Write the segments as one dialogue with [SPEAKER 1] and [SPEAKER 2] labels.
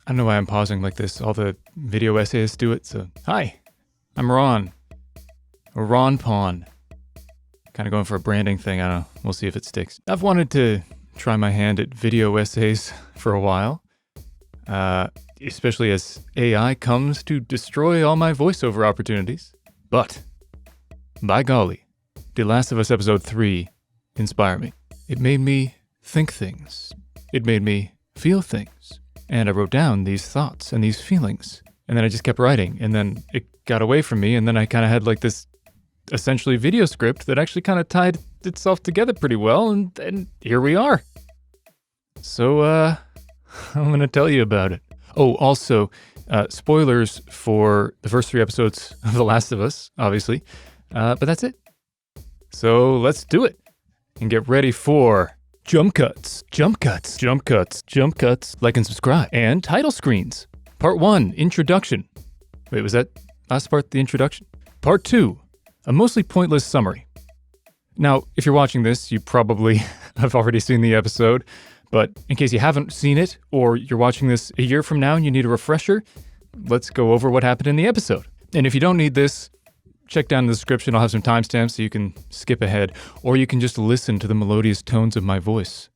[SPEAKER 1] I don't know why I'm pausing like this. All the video essayists do it, so... Hi, I'm Ron. Or Ron Pawn. Kind of going for a branding thing, I don't know. We'll see if it sticks. I've wanted to try my hand at video essays for a while. Especially as AI comes to destroy all my voiceover opportunities. But, by golly, The Last of Us Episode 3 inspired me. It made me think things. It made me feel things. And I wrote down these thoughts and these feelings. And then I just kept writing. And then it got away from me. And then I kind of had like this essentially video script that actually kind of tied itself together pretty well. And here we are. So, I'm going to tell you about it. Oh, also, spoilers for the first 3 episodes of The Last of Us, obviously. But that's it. So let's do it. And get ready for... Jump cuts, jump cuts, jump cuts, jump cuts, like and subscribe, and title screens. Part 1, introduction. Wait, was that last part the introduction? Part 2, a mostly pointless summary. Now, if you're watching this, you probably have already seen the episode, but in case you haven't seen it, or you're watching this a year from now and you need a refresher, let's go over what happened in the episode. And if you don't need this, check down in the description, I'll have some timestamps so you can skip ahead, or you can just listen to the melodious tones of my voice.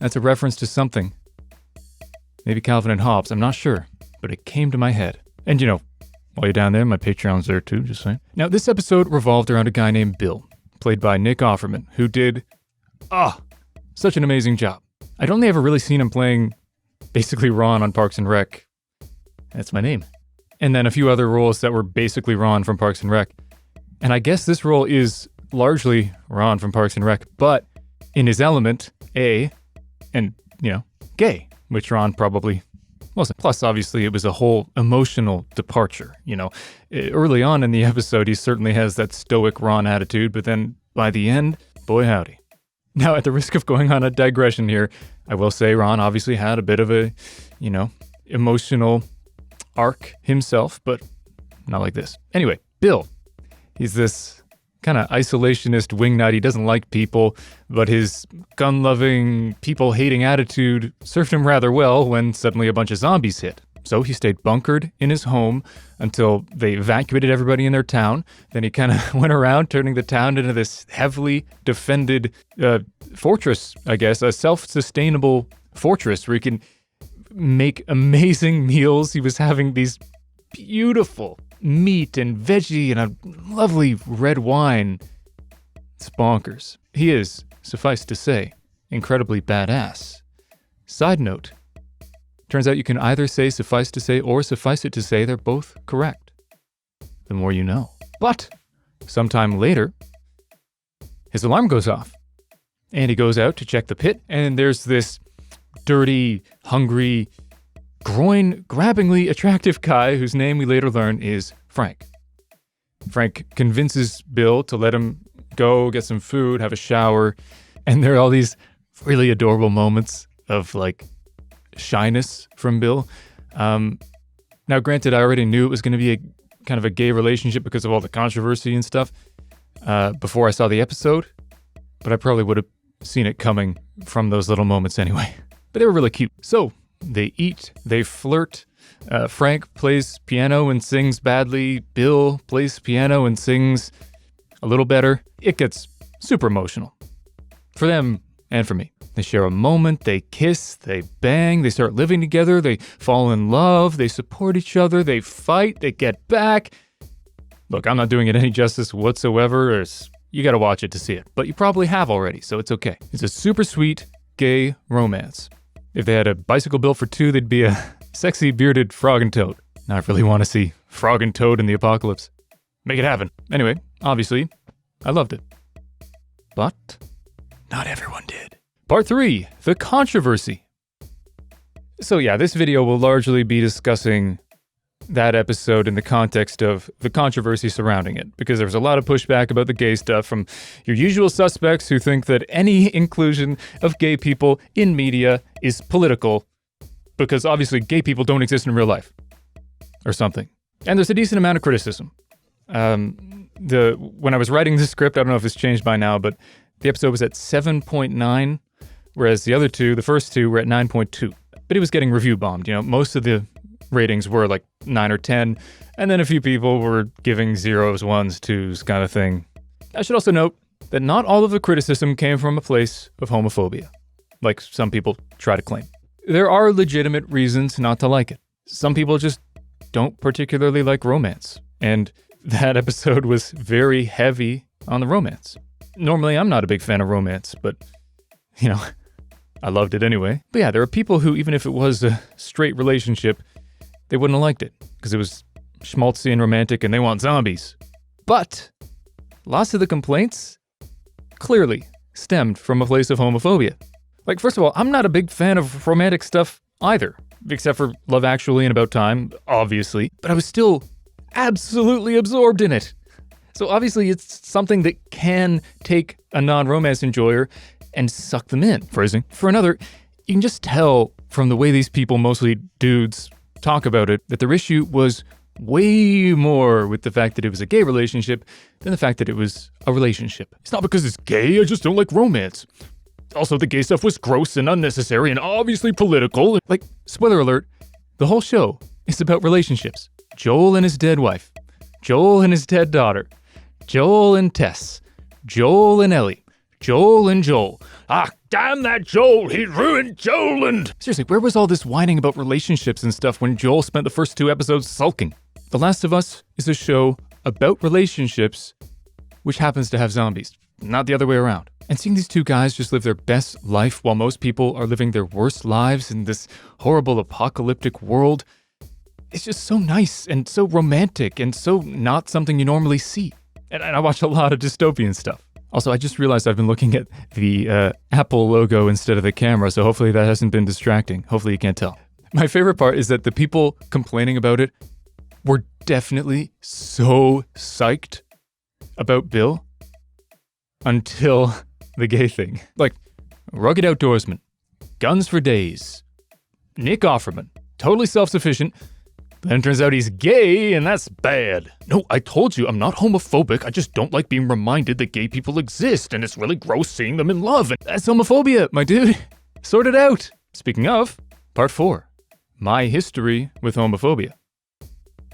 [SPEAKER 1] That's a reference to something. Maybe Calvin and Hobbes, I'm not sure, but it came to my head. And while you're down there, my Patreon's there too, just saying. Now, this episode revolved around a guy named Bill, played by Nick Offerman, who did, such an amazing job. I'd only ever really seen him playing basically Ron on Parks and Rec. That's my name. And then a few other roles that were basically Ron from Parks and Rec. And I guess this role is largely Ron from Parks and Rec, but in his element, gay, which Ron probably wasn't. Plus, obviously, it was a whole emotional departure, Early on in the episode, he certainly has that stoic Ron attitude, but then by the end, boy howdy. Now, at the risk of going on a digression here, I will say Ron obviously had a bit of a, emotional arc himself, but not like this. Anyway, Bill. He's this kind of isolationist wingnut. He doesn't like people, but his gun-loving, people-hating attitude served him rather well when suddenly a bunch of zombies hit. So he stayed bunkered in his home until they evacuated everybody in their town. Then he kind of went around turning the town into this heavily defended fortress, I guess, a self-sustainable fortress where he can make amazing meals. He was having these beautiful meat and veggie and a lovely red wine. It's bonkers. He is, suffice to say, incredibly badass. Side note, turns out you can either say suffice to say or suffice it to say they're both correct. The more you know. But sometime later, his alarm goes off and he goes out to check the pit, and there's this dirty, hungry, groin-grabbingly attractive guy whose name we later learn is Frank. Frank convinces Bill to let him go, get some food, have a shower, and there are all these really adorable moments of, shyness from Bill. Now, granted, I already knew it was going to be a kind of a gay relationship because of all the controversy and stuff before I saw the episode, but I probably would have seen it coming from those little moments anyway. But they were really cute. So they eat, they flirt. Frank plays piano and sings badly. Bill plays piano and sings a little better. It gets super emotional for them and for me. They share a moment, they kiss, they bang, they start living together, they fall in love, they support each other, they fight, they get back. Look, I'm not doing it any justice whatsoever. You gotta watch it to see it, but you probably have already, so it's okay. It's a super sweet gay romance. If they had a bicycle built for 2, they'd be a sexy bearded Frog and Toad. Now I really want to see Frog and Toad in the apocalypse. Make it happen. Anyway, obviously, I loved it. But not everyone did. Part 3, the controversy. So yeah, this video will largely be discussing that episode in the context of the controversy surrounding it, because there was a lot of pushback about the gay stuff from your usual suspects who think that any inclusion of gay people in media is political, because obviously gay people don't exist in real life, or something. And there's a decent amount of criticism. When I was writing the script, I don't know if it's changed by now, but the episode was at 7.9, whereas the first two were at 9.2. But he was getting review bombed. Most of the ratings were like 9 or 10, and then a few people were giving 0s, 1s, 2s kind of thing. I should also note that not all of the criticism came from a place of homophobia, like some people try to claim. There are legitimate reasons not to like it. Some people just don't particularly like romance, and that episode was very heavy on the romance. Normally, I'm not a big fan of romance, but, I loved it anyway. But yeah, there are people who, even if it was a straight relationship, they wouldn't have liked it, because it was schmaltzy and romantic and they want zombies. But lots of the complaints clearly stemmed from a place of homophobia. Like, first of all, I'm not a big fan of romantic stuff either, except for Love Actually and About Time, obviously, but I was still absolutely absorbed in it. So obviously it's something that can take a non-romance enjoyer and suck them in. Phrasing. For another, you can just tell from the way these people, mostly dudes, talk about it, that their issue was way more with the fact that it was a gay relationship than the fact that it was a relationship. It's not because it's gay, I just don't like romance. Also, the gay stuff was gross and unnecessary and obviously political. Like, spoiler alert, the whole show is about relationships. Joel and his dead wife. Joel and his dead daughter. Joel and Tess. Joel and Ellie. Joel and Joel. Ah, damn that Joel, he ruined Joeland! Seriously, where was all this whining about relationships and stuff when Joel spent the first 2 episodes sulking? The Last of Us is a show about relationships which happens to have zombies, not the other way around. And seeing these 2 guys just live their best life while most people are living their worst lives in this horrible apocalyptic world, it's just so nice and so romantic and so not something you normally see. And I watch a lot of dystopian stuff. Also, I just realized I've been looking at the Apple logo instead of the camera, so hopefully that hasn't been distracting. Hopefully you can't tell. My favorite part is that the people complaining about it were definitely so psyched about Bill until the gay thing. Like, rugged outdoorsman, guns for days, Nick Offerman, totally self-sufficient, then it turns out he's gay, and that's bad. No, I told you, I'm not homophobic, I just don't like being reminded that gay people exist, and it's really gross seeing them in love, and that's homophobia, my dude. Sort it out. Speaking of, part 4, my history with homophobia.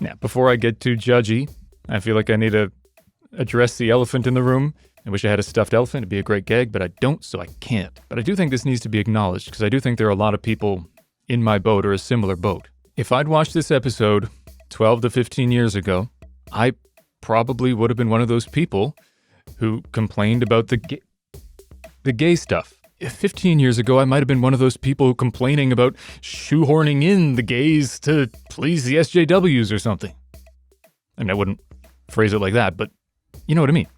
[SPEAKER 1] Now, before I get too judgy, I feel like I need to address the elephant in the room. I wish I had a stuffed elephant, it'd be a great gag, but I don't, so I can't. But I do think this needs to be acknowledged, because I do think there are a lot of people in my boat or a similar boat. If I'd watched this episode 12 to 15 years ago, I probably would have been one of those people who complained about the gay stuff. 15 years ago, I might have been one of those people complaining about shoehorning in the gays to please the SJWs or something. I mean, I wouldn't phrase it like that, but you know what I mean.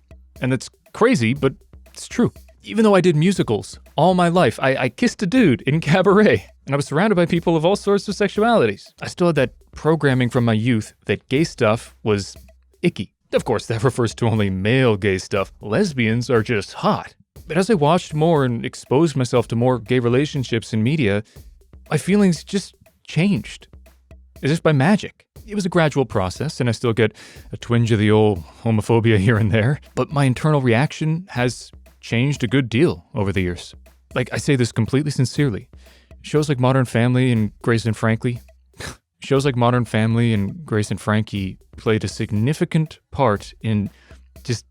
[SPEAKER 1] And that's crazy, but it's true. Even though I did musicals all my life, I kissed a dude in cabaret, and I was surrounded by people of all sorts of sexualities. I still had that programming from my youth that gay stuff was icky. Of course, that refers to only male gay stuff. Lesbians are just hot. But as I watched more and exposed myself to more gay relationships in media, my feelings just changed. As if by magic. It was a gradual process, and I still get a twinge of the old homophobia here and there, but my internal reaction has changed a good deal over the years. Like, I say this completely sincerely. Shows like Modern Family and Grace and Frankie played a significant part in just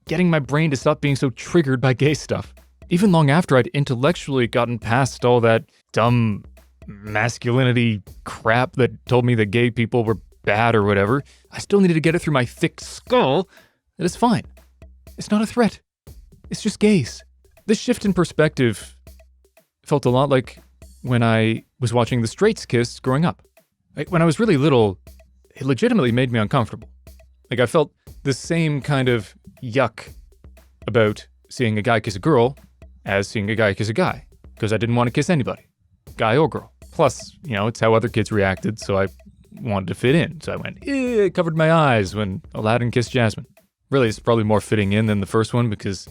[SPEAKER 1] getting my brain to stop being so triggered by gay stuff. Even long after I'd intellectually gotten past all that dumb masculinity crap that told me that gay people were bad or whatever, I still needed to get it through my thick skull that it's fine. It's not a threat. It's just gays. This shift in perspective felt a lot like when I was watching the straights kiss growing up. Like, when I was really little, it legitimately made me uncomfortable. Like, I felt the same kind of yuck about seeing a guy kiss a girl as seeing a guy kiss a guy, because I didn't want to kiss anybody, guy or girl. Plus, it's how other kids reacted, so I wanted to fit in. So I went, covered my eyes when Aladdin kissed Jasmine. Really, it's probably more fitting in than the first one because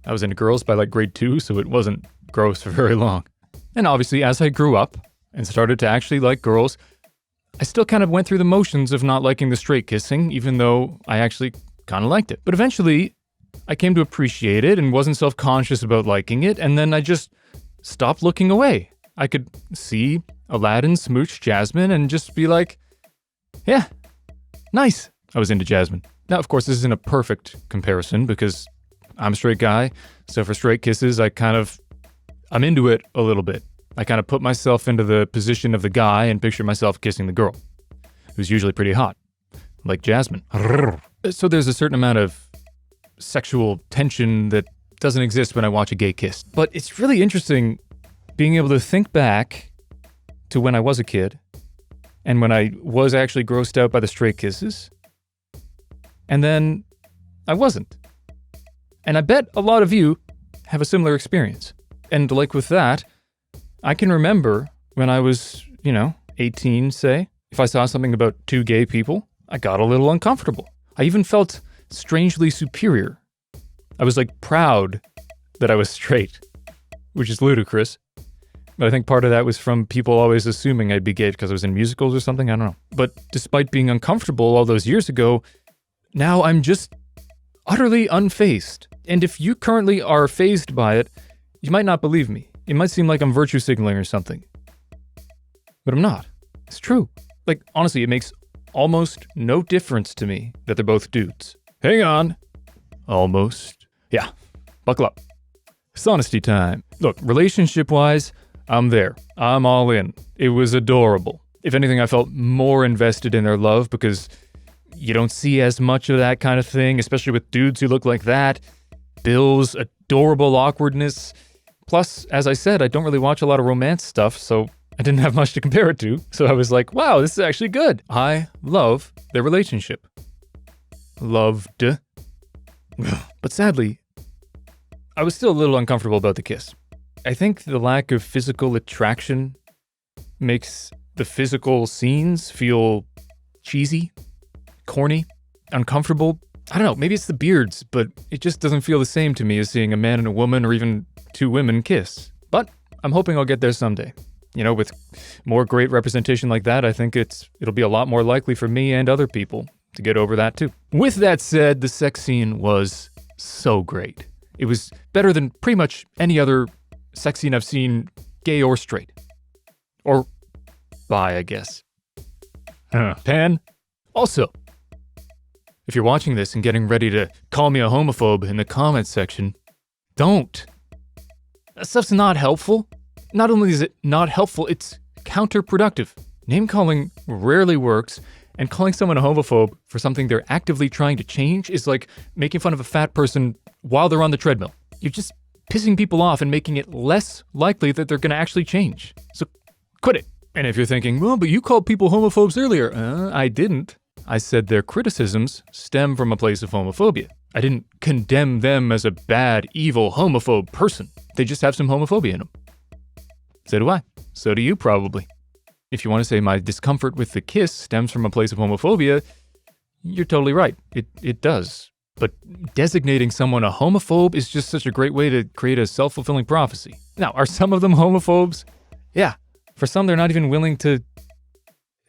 [SPEAKER 1] I was into girls by like grade 2, so it wasn't gross for very long. And obviously, as I grew up and started to actually like girls, I still kind of went through the motions of not liking the straight kissing, even though I actually kind of liked it. But eventually, I came to appreciate it and wasn't self-conscious about liking it, and then I just stopped looking away. I could see Aladdin smooch Jasmine and just be like, yeah, nice. I was into Jasmine. Now, of course, this isn't a perfect comparison because I'm a straight guy, so for straight kisses, I'm into it a little bit. I kind of put myself into the position of the guy and picture myself kissing the girl, who's usually pretty hot, like Jasmine. So there's a certain amount of sexual tension that doesn't exist when I watch a gay kiss. But it's really interesting being able to think back to when I was a kid and when I was actually grossed out by the straight kisses, and then I wasn't. And I bet a lot of you have a similar experience. And like with that, I can remember when I was, 18, say, if I saw something about two gay people, I got a little uncomfortable. I even felt strangely superior. I was proud that I was straight, which is ludicrous. But I think part of that was from people always assuming I'd be gay because I was in musicals or something, I don't know. But despite being uncomfortable all those years ago, now I'm just utterly unfazed. And if you currently are fazed by it, you might not believe me. It might seem like I'm virtue signaling or something. But I'm not. It's true. Honestly, it makes almost no difference to me that they're both dudes. Hang on. Almost. Yeah. Buckle up. It's honesty time. Look, relationship-wise, I'm there. I'm all in. It was adorable. If anything, I felt more invested in their love because you don't see as much of that kind of thing, especially with dudes who look like that. Bill's adorable awkwardness. Plus, as I said, I don't really watch a lot of romance stuff, so I didn't have much to compare it to. So I was like, wow, this is actually good. I love their relationship. Loved. But sadly, I was still a little uncomfortable about the kiss. I think the lack of physical attraction makes the physical scenes feel cheesy, corny, uncomfortable. I don't know, maybe it's the beards, but it just doesn't feel the same to me as seeing a man and a woman or even two women kiss. But I'm hoping I'll get there someday. With more great representation like that, I think it'll be a lot more likely for me and other people to get over that too. With that said, the sex scene was so great. It was better than pretty much any other sex scene I've seen, gay or straight. Or bi, I guess. 10. Also, if you're watching this and getting ready to call me a homophobe in the comments section, don't. That stuff's not helpful. Not only is it not helpful, it's counterproductive. Name-calling rarely works, and calling someone a homophobe for something they're actively trying to change is like making fun of a fat person while they're on the treadmill. You're just pissing people off and making it less likely that they're gonna actually change. So quit it. And if you're thinking, well, but you called people homophobes earlier. I didn't. I said their criticisms stem from a place of homophobia. I didn't condemn them as a bad, evil, homophobe person. They just have some homophobia in them. So do I. So do you, probably. If you want to say my discomfort with the kiss stems from a place of homophobia, you're totally right. It does. But designating someone a homophobe is just such a great way to create a self-fulfilling prophecy. Now, are some of them homophobes? Yeah. For some, they're not even willing to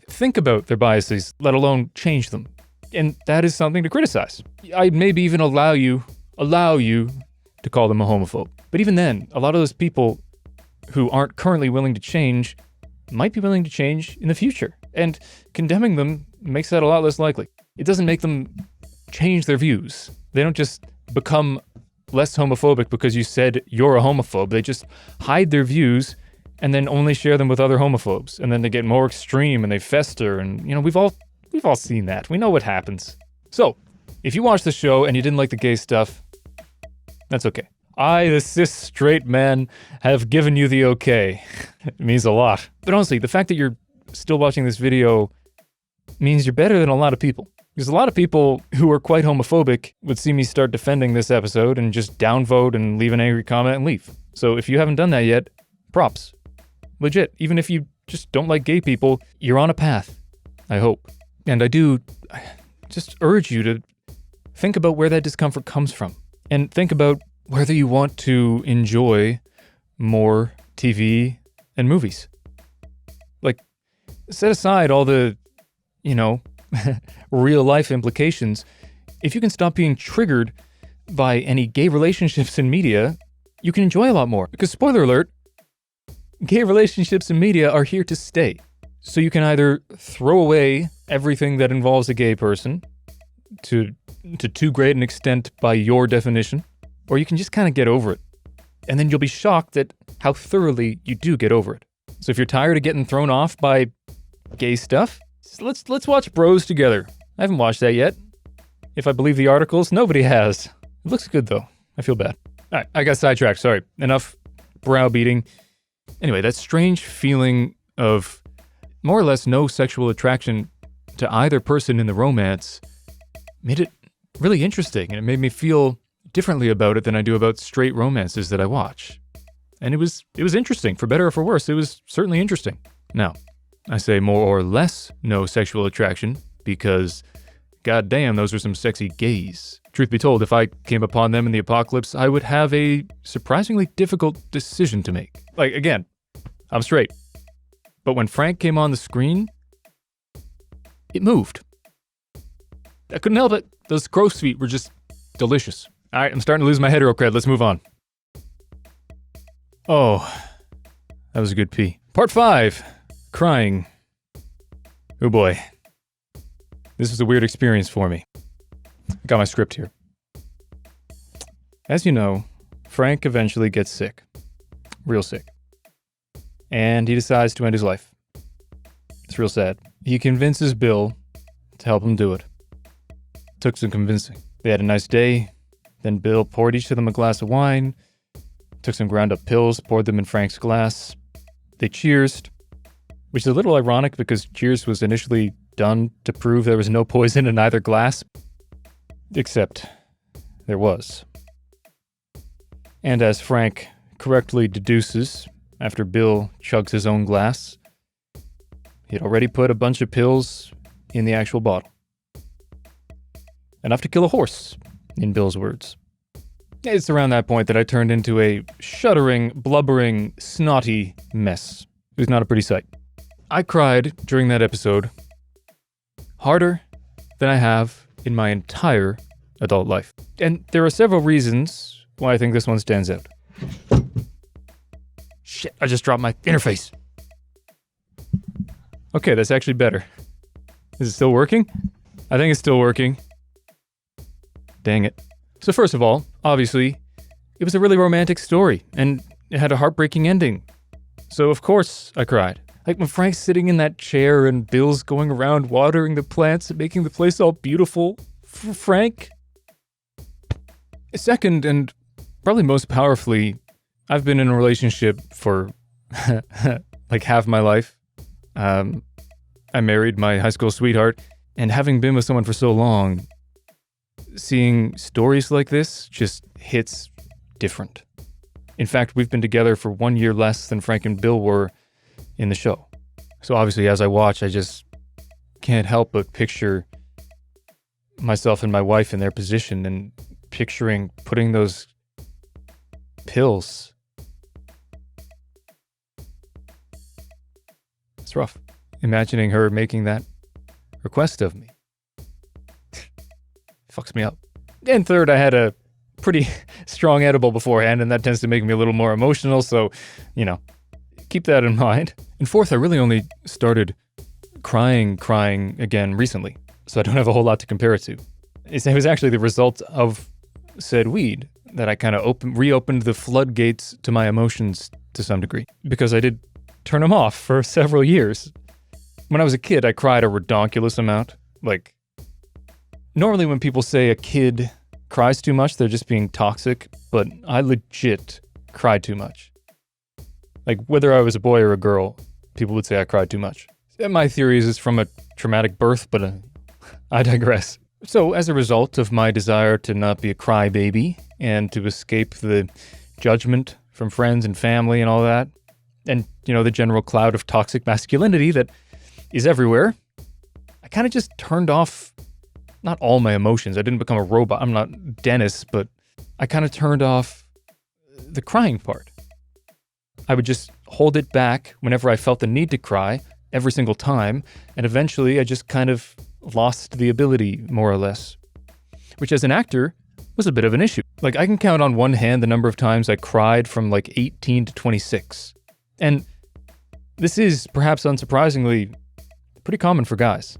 [SPEAKER 1] think about their biases, let alone change them. And that is something to criticize. I'd maybe even allow you to call them a homophobe. But even then, a lot of those people who aren't currently willing to change might be willing to change in the future. And condemning them makes that a lot less likely. It doesn't make them change their views. They don't just become less homophobic because you said you're a homophobe. They just hide their views and then only share them with other homophobes. And then they get more extreme and they fester. And, we've all seen that. We know what happens. So, if you watched the show and you didn't like the gay stuff, that's okay. I, the cis straight man, have given you the okay. It means a lot. But honestly, the fact that you're still watching this video means you're better than a lot of people. Because a lot of people who are quite homophobic would see me start defending this episode and just downvote and leave an angry comment and leave. So if you haven't done that yet, props. Legit, even if you just don't like gay people, you're on a path, I hope. And I do just urge you to think about where that discomfort comes from. And think about whether you want to enjoy more TV and movies. Set aside all the, real life implications. If you can stop being triggered by any gay relationships in media, you can enjoy a lot more. Because spoiler alert, Gay relationships in media are here to stay. So you can either throw away everything that involves a gay person to too great an extent by your definition, or you can just kind of get over it. And then you'll be shocked at how thoroughly you do get over it. So if you're tired of getting thrown off by gay stuff, let's watch Bros together. I haven't watched that yet. If I believe the articles, nobody has. It looks good though. I feel bad. All right, I got sidetracked. Sorry. Enough browbeating. Anyway, that strange feeling of more or less no sexual attraction to either person in the romance made it really interesting, and it made me feel differently about it than I do about straight romances that I watch. And it was interesting, for better or for worse. It was certainly interesting. Now, I say more or less no sexual attraction because goddamn, those are some sexy gays. Truth be told, if I came upon them in the apocalypse, I would have a surprisingly difficult decision to make. Like, again, I'm straight. But when Frank came on the screen, it moved. I couldn't help it. Those crow's feet were just delicious. All right, I'm starting to lose my hetero cred. Let's move on. Oh, that was a good pee. Part 5, crying. Oh boy. This was a weird experience for me. I got my script here. As you know, Frank eventually gets sick. Real sick. And he decides to end his life. It's real sad. He convinces Bill to help him do it. Took some convincing. They had a nice day. Then Bill poured each of them a glass of wine, took some ground up pills, poured them in Frank's glass. They cheersed, which is a little ironic because cheers was initially done to prove there was no poison in either glass. Except there was. And as Frank correctly deduces, after Bill chugs his own glass, he'd already put a bunch of pills in the actual bottle. Enough to kill a horse, in Bill's words. It's around that point that I turned into a shuddering, blubbering, snotty mess. It was not a pretty sight. I cried during that episode harder than I have in my entire adult life. And there are several reasons why I think this one stands out. Shit, I just dropped my interface. Okay, that's actually better. Is it still working? I think it's still working. Dang it. So first of all, obviously, it was a really romantic story, and it had a heartbreaking ending. So of course I cried. Like when Frank's sitting in that chair and Bill's going around watering the plants and making the place all beautiful for Frank. Second, and probably most powerfully, I've been in a relationship for like half my life. I married my high school sweetheart, and having been with someone for so long, seeing stories like this just hits different. In fact, we've been together for 1 year less than Frank and Bill were in the show. So obviously, as I watch, I just can't help but picture myself and my wife in their position and picturing putting those pills. It's rough. Imagining her making that request of me. Fucks me up. And third, I had a pretty strong edible beforehand, and that tends to make me a little more emotional, so, keep that in mind. And fourth, I really only started crying again recently, so I don't have a whole lot to compare it to. It was actually the result of said weed that I kind of reopened the floodgates to my emotions to some degree, because I did turn them off for several years. When I was a kid, I cried a redonkulous amount. Like, normally when people say a kid cries too much, they're just being toxic, but I legit cried too much. Like, whether I was a boy or a girl, people would say I cried too much. And my theory is it's from a traumatic birth, but I digress. So, as a result of my desire to not be a crybaby and to escape the judgment from friends and family and all that, and, the general cloud of toxic masculinity that is everywhere, I kind of just turned off, not all my emotions. I didn't become a robot. I'm not Dennis, but I kind of turned off the crying part. I would just hold it back whenever I felt the need to cry every single time, and eventually I just kind of lost the ability, more or less. Which as an actor was a bit of an issue. Like, I can count on one hand the number of times I cried from like 18 to 26. And This is, perhaps unsurprisingly, pretty common for guys,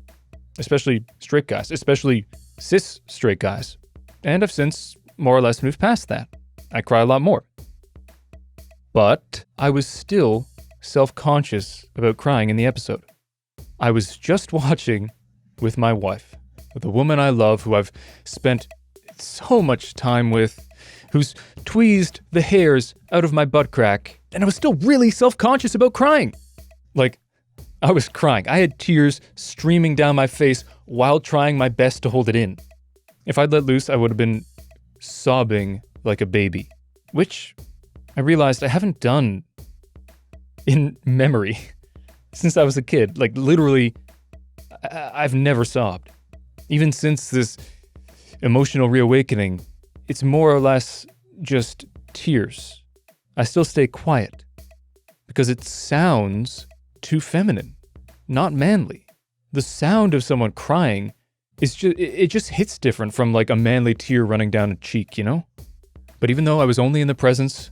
[SPEAKER 1] especially straight guys, especially cis straight guys. And I've since more or less moved past that. I cry a lot more. But I was still self-conscious about crying in the episode. I was just watching with my wife, the woman I love, who I've spent so much time with, who's tweezed the hairs out of my butt crack, and I was still really self-conscious about crying. Like, I was crying. I had tears streaming down my face while trying my best to hold it in. If I'd let loose, I would have been sobbing like a baby, which I realized I haven't done in memory since I was a kid. Like, literally, I've never sobbed. Even since this emotional reawakening, it's more or less just tears. I still stay quiet because it sounds too feminine, not manly. The sound of someone crying is just hits different from like a manly tear running down a cheek, you know? But even though I was only in the presence,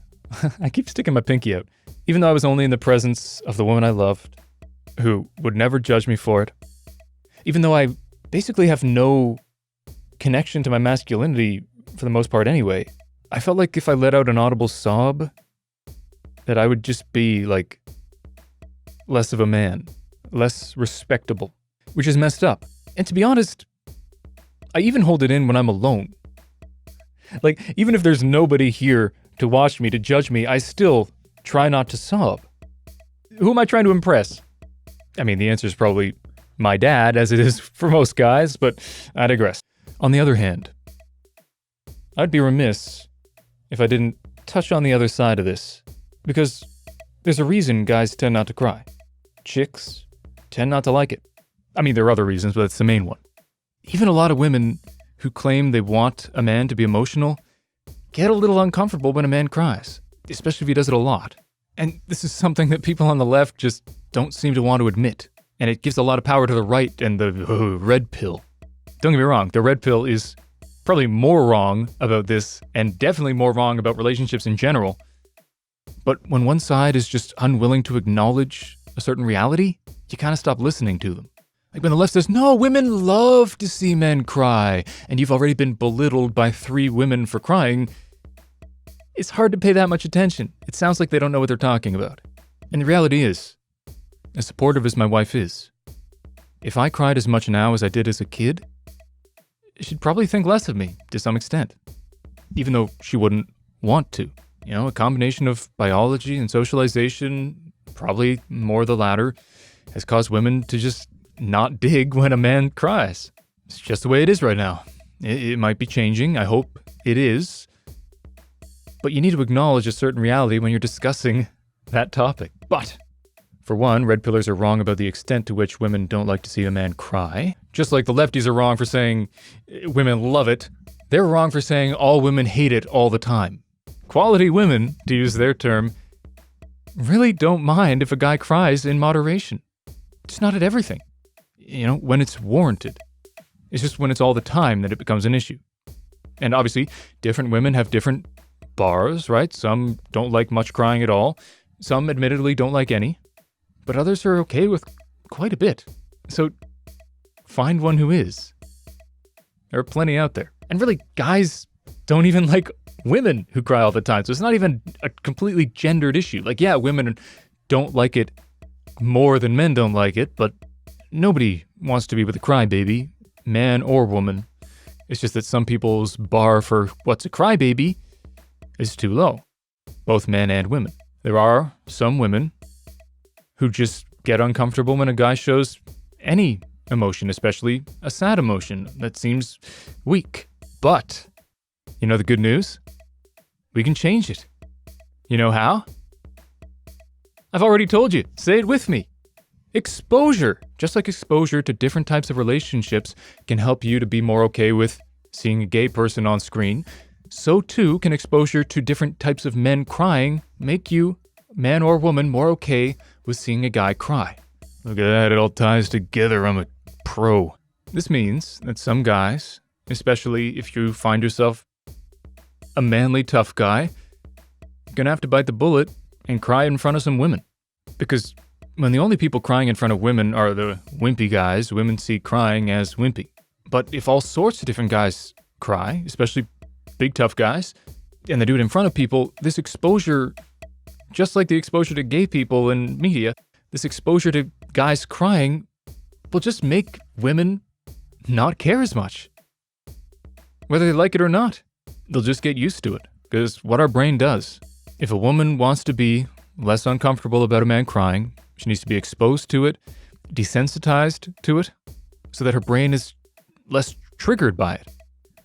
[SPEAKER 1] I keep sticking my pinky out, even though I was only in the presence of the woman I loved, who would never judge me for it, even though I basically have no connection to my masculinity for the most part anyway, I felt like if I let out an audible sob, that I would just be like less of a man, less respectable, which is messed up. And to be honest, I even hold it in when I'm alone. Like, even if there's nobody here to watch me, to judge me, I still try not to sob. Who am I trying to impress? I mean, the answer is probably my dad, as it is for most guys, but I digress. On the other hand, I'd be remiss if I didn't touch on the other side of this, because there's a reason guys tend not to cry. Chicks tend not to like it. I mean, there are other reasons, but that's the main one. Even a lot of women who claim they want a man to be emotional get a little uncomfortable when a man cries, especially if he does it a lot. And this is something that people on the left just don't seem to want to admit. And it gives a lot of power to the right and the red pill. Don't get me wrong, the red pill is probably more wrong about this and definitely more wrong about relationships in general. But when one side is just unwilling to acknowledge a certain reality, you kind of stop listening to them. Like when the left says, no, women love to see men cry, and you've already been belittled by 3 women for crying, it's hard to pay that much attention. It sounds like they don't know what they're talking about. And the reality is, as supportive as my wife is, if I cried as much now as I did as a kid, she'd probably think less of me to some extent, even though she wouldn't want to. You know, a combination of biology and socialization, probably more the latter, has caused women to just not dig when a man cries. It's just the way it is right now. It might be changing. I hope it is. But you need to acknowledge a certain reality when you're discussing that topic. But for one, red pillars are wrong about the extent to which women don't like to see a man cry. Just like the lefties are wrong for saying women love it, they're wrong for saying all women hate it all the time. Quality women, to use their term, really don't mind if a guy cries in moderation. Just not at everything. You know, when it's warranted. It's just when it's all the time that it becomes an issue. And obviously, different women have different bars, right? Some don't like much crying at all. Some admittedly don't like any. But others are okay with quite a bit. So find one who is. There are plenty out there. And really, guys don't even like women who cry all the time. So it's not even a completely gendered issue. Like, yeah, women don't like it more than men don't like it, but nobody wants to be with a crybaby, man or woman. It's just that some people's bar for what's a crybaby is too low, both men and women. There are some women who just get uncomfortable when a guy shows any emotion, especially a sad emotion that seems weak. But, you know the good news? We can change it. You know how? I've already told you. Say it with me. Exposure. Just like exposure to different types of relationships can help you to be more okay with seeing a gay person on screen, so too can exposure to different types of men crying make you, man or woman, more okay with seeing a guy cry. Look at that, it all ties together. I'm a pro. This means that some guys, especially if you find yourself a manly tough guy, you're gonna have to bite the bullet and cry in front of some women. Because when the only people crying in front of women are the wimpy guys, women see crying as wimpy. But if all sorts of different guys cry, especially big tough guys, and they do it in front of people, this exposure, just like the exposure to gay people in media, this exposure to guys crying will just make women not care as much. Whether they like it or not, they'll just get used to it, because what our brain does. If a woman wants to be less uncomfortable about a man crying, she needs to be exposed to it, desensitized to it, so that her brain is less triggered by it.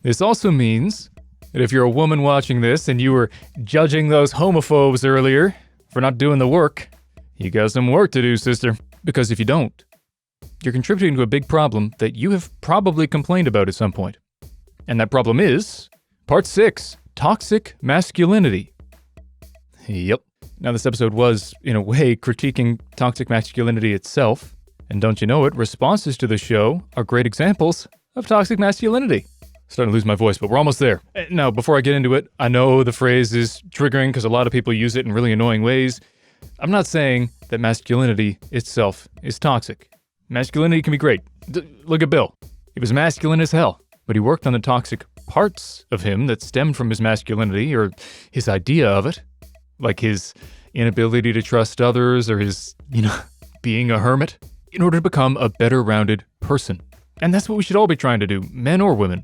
[SPEAKER 1] This also means that if you're a woman watching this and you were judging those homophobes earlier for not doing the work, you got some work to do, sister. Because if you don't, you're contributing to a big problem that you have probably complained about at some point. And that problem is Part 6, Toxic Masculinity. Yep. Now, this episode was, in a way, critiquing toxic masculinity itself. And don't you know it, responses to the show are great examples of toxic masculinity. Starting to lose my voice, but we're almost there. Now, before I get into it, I know the phrase is triggering because a lot of people use it in really annoying ways. I'm not saying that masculinity itself is toxic. Masculinity can be great. Look at Bill. He was masculine as hell, but he worked on the toxic parts of him that stemmed from his masculinity or his idea of it. Like his inability to trust others or his, being a hermit, in order to become a better rounded person. And that's what we should all be trying to do, men or women.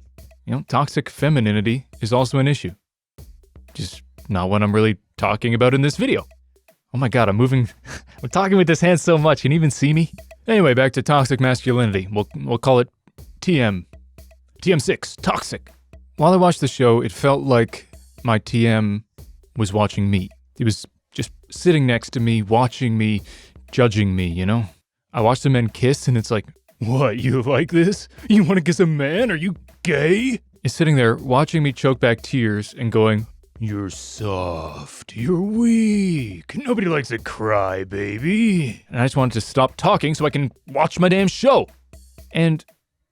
[SPEAKER 1] Toxic femininity is also an issue. Just not what I'm really talking about in this video. Oh my god, I'm talking with this hand so much, can you even see me? Anyway, back to toxic masculinity. We'll call it TM. TM6, toxic. While I watched the show, it felt like my TM was watching me. He was just sitting next to me, watching me, judging me, I watched the men kiss and it's like, what, you like this? You want to kiss a man? Are you gay? He's sitting there watching me choke back tears and going, you're soft, you're weak, nobody likes a cry, baby. And I just wanted to stop talking so I can watch my damn show. And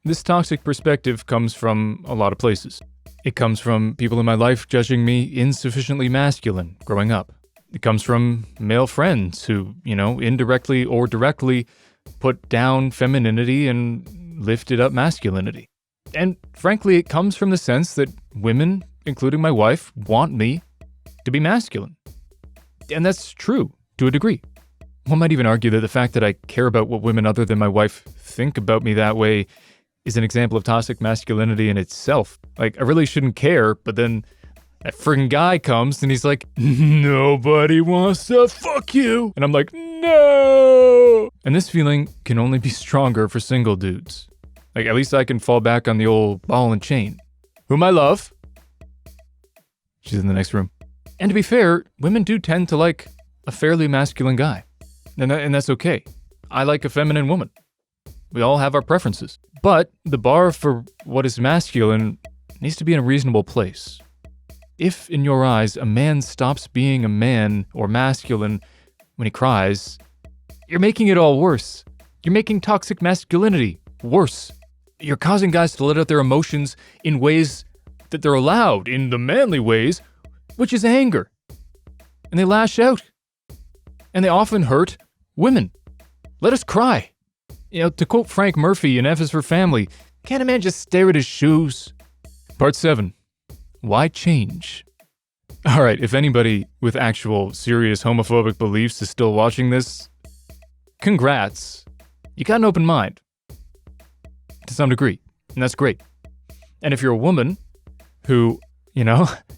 [SPEAKER 1] this toxic perspective comes from a lot of places. It comes from people in my life judging me insufficiently masculine growing up. It comes from male friends who, indirectly or directly put down femininity and lifted up masculinity. And frankly, it comes from the sense that women, including my wife, want me to be masculine. And that's true to a degree. One might even argue that the fact that I care about what women other than my wife think about me that way is an example of toxic masculinity in itself. Like, I really shouldn't care, but then that friggin' guy comes and he's like, nobody wants to fuck you. And I'm like, no. And this feeling can only be stronger for single dudes. Like, at least I can fall back on the old ball and chain, whom I love. She's in the next room. And to be fair, women do tend to like a fairly masculine guy. And that's okay. I like a feminine woman. We all have our preferences. But the bar for what is masculine needs to be in a reasonable place. If, in your eyes, a man stops being a man or masculine when he cries, you're making it all worse. You're making toxic masculinity worse. You're causing guys to let out their emotions in ways that they're allowed, in the manly ways, which is anger. And they lash out. And they often hurt women. Let us cry. To quote Frank Murphy in F is for Family, can't a man just stare at his shoes? Part 7. Why change? Alright, if anybody with actual serious homophobic beliefs is still watching this, congrats. You got an open mind. To some degree. And that's great. And if you're a woman who,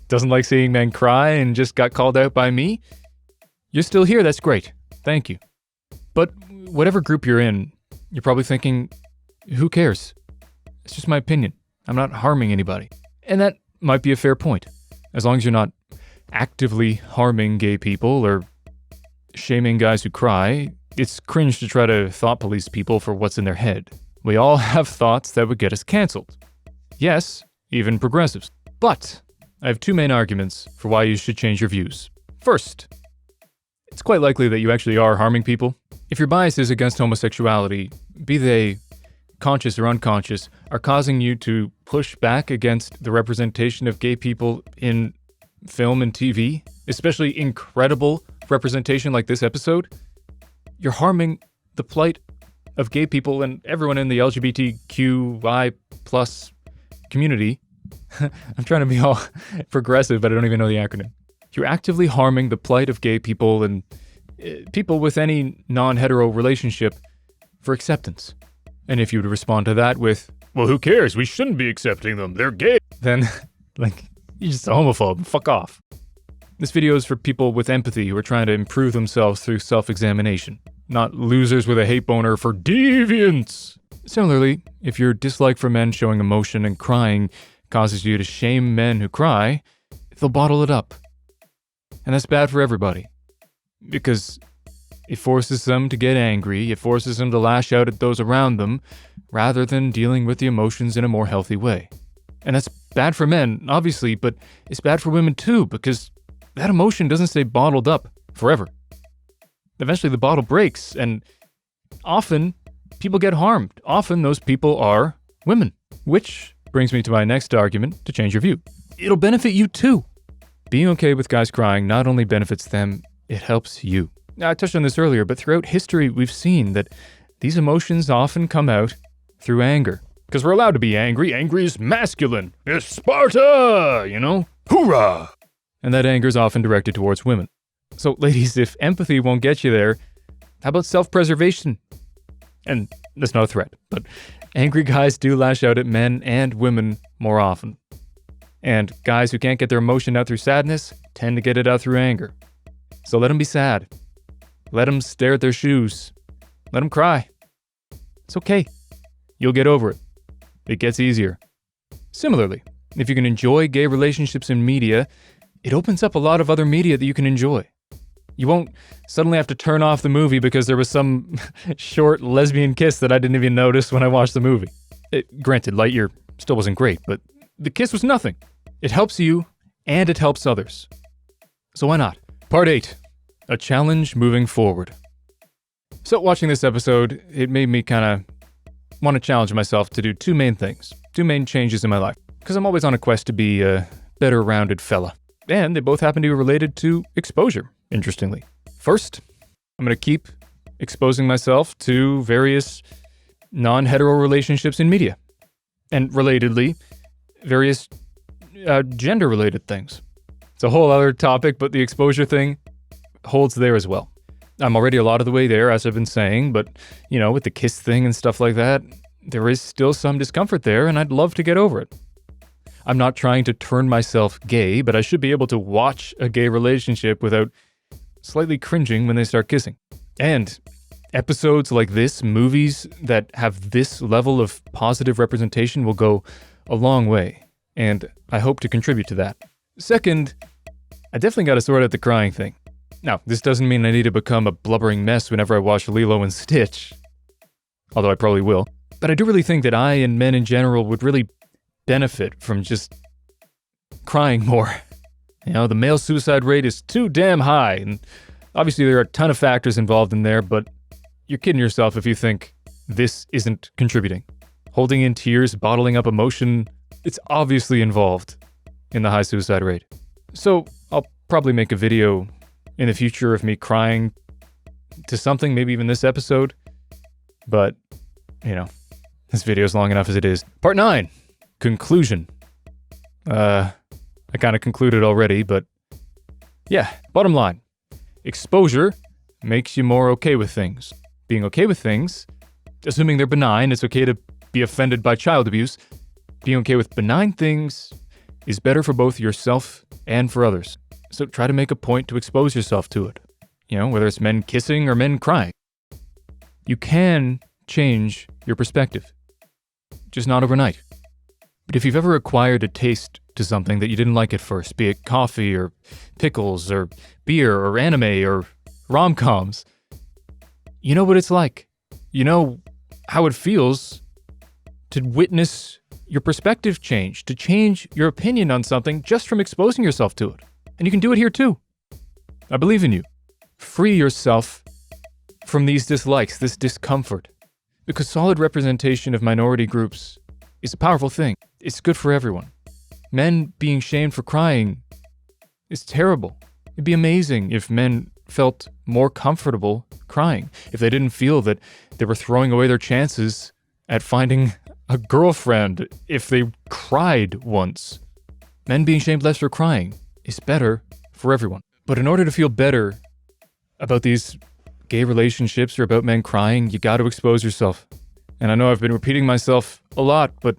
[SPEAKER 1] doesn't like seeing men cry and just got called out by me, you're still here, that's great. Thank you. But whatever group you're in, you're probably thinking, who cares? It's just my opinion. I'm not harming anybody. And that might be a fair point. As long as you're not actively harming gay people or shaming guys who cry, it's cringe to try to thought police people for what's in their head. We all have thoughts that would get us canceled. Yes, even progressives. But I have two main arguments for why you should change your views. First, it's quite likely that you actually are harming people. If your biases against homosexuality, be they conscious or unconscious, are causing you to push back against the representation of gay people in film and TV, especially incredible representation like this episode, You're harming the plight of gay people and everyone in the LGBTQI plus community. I'm trying to be all progressive, but I don't even know the acronym. You're actively harming the plight of gay people and people with any non-hetero relationship for acceptance. And if you would respond to that with, well, who cares? We shouldn't be accepting them. They're gay. Then, you're just a homophobe. Fuck off. This video is for people with empathy who are trying to improve themselves through self-examination, not losers with a hate boner for deviance. Similarly, if your dislike for men showing emotion and crying causes you to shame men who cry, they'll bottle it up. And that's bad for everybody. Because it forces them to get angry, it forces them to lash out at those around them, rather than dealing with the emotions in a more healthy way. And that's bad for men, obviously, but it's bad for women too, because that emotion doesn't stay bottled up forever. Eventually the bottle breaks, and often people get harmed. Often those people are women. Which brings me to my next argument to change your view. It'll benefit you too. Being okay with guys crying not only benefits them, it helps you. Now, I touched on this earlier, but throughout history, we've seen that these emotions often come out through anger. Because we're allowed to be angry. Angry is masculine. It's Sparta, you know? Hoorah! And that anger is often directed towards women. So, ladies, if empathy won't get you there, how about self-preservation? And that's not a threat, but angry guys do lash out at men and women more often. And guys who can't get their emotion out through sadness tend to get it out through anger. So let them be sad. Let them stare at their shoes. Let them cry. It's okay. You'll get over it. It gets easier. Similarly, if you can enjoy gay relationships in media, it opens up a lot of other media that you can enjoy. You won't suddenly have to turn off the movie because there was some short lesbian kiss that I didn't even notice when I watched the movie. Granted, Lightyear still wasn't great, but the kiss was nothing. It helps you, and it helps others. So why not? Part 8. A challenge moving forward. So watching this episode, it made me kind of want to challenge myself to do two main things. Two main changes in my life. Because I'm always on a quest to be a better rounded fella. And they both happen to be related to exposure, interestingly. First, I'm going to keep exposing myself to various non-hetero relationships in media. And relatedly, various gender-related things. It's a whole other topic, but the exposure thing holds there as well. I'm already a lot of the way there, as I've been saying, but, you know, with the kiss thing and stuff like that, there is still some discomfort there, and I'd love to get over it. I'm not trying to turn myself gay, but I should be able to watch a gay relationship without slightly cringing when they start kissing. And episodes like this, movies that have this level of positive representation will go a long way, and I hope to contribute to that. Second, I definitely got to sort out the crying thing. Now, this doesn't mean I need to become a blubbering mess whenever I watch Lilo and Stitch, although I probably will. But I do really think that I and men in general would really benefit from just crying more. You know, the male suicide rate is too damn high, and obviously there are a ton of factors involved in there, but you're kidding yourself if you think this isn't contributing. Holding in tears, bottling up emotion, it's obviously involved in the high suicide rate. So I'll probably make a video in the future of me crying to something, maybe even this episode, but, you know, this video is long enough as it is. Part 9. Conclusion. I kind of concluded already, but yeah, bottom line. Exposure makes you more okay with things. Being okay with things, assuming they're benign, it's okay to be offended by child abuse. Being okay with benign things is better for both yourself and for others. So try to make a point to expose yourself to it. You know, whether it's men kissing or men crying. You can change your perspective. Just not overnight. But if you've ever acquired a taste to something that you didn't like at first, be it coffee or pickles or beer or anime or rom-coms, you know what it's like. You know how it feels to witness your perspective change, to change your opinion on something just from exposing yourself to it. And you can do it here too. I believe in you. Free yourself from these dislikes, this discomfort. Because solid representation of minority groups is a powerful thing. It's good for everyone. Men being shamed for crying is terrible. It'd be amazing if men felt more comfortable crying, if they didn't feel that they were throwing away their chances at finding a girlfriend if they cried once. Men being shamed less for crying is better for everyone. But in order to feel better about these gay relationships or about men crying, you got to expose yourself. And I know I've been repeating myself a lot, but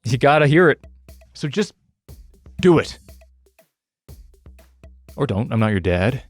[SPEAKER 1] you got to hear it. So just do it. Or don't. I'm not your dad.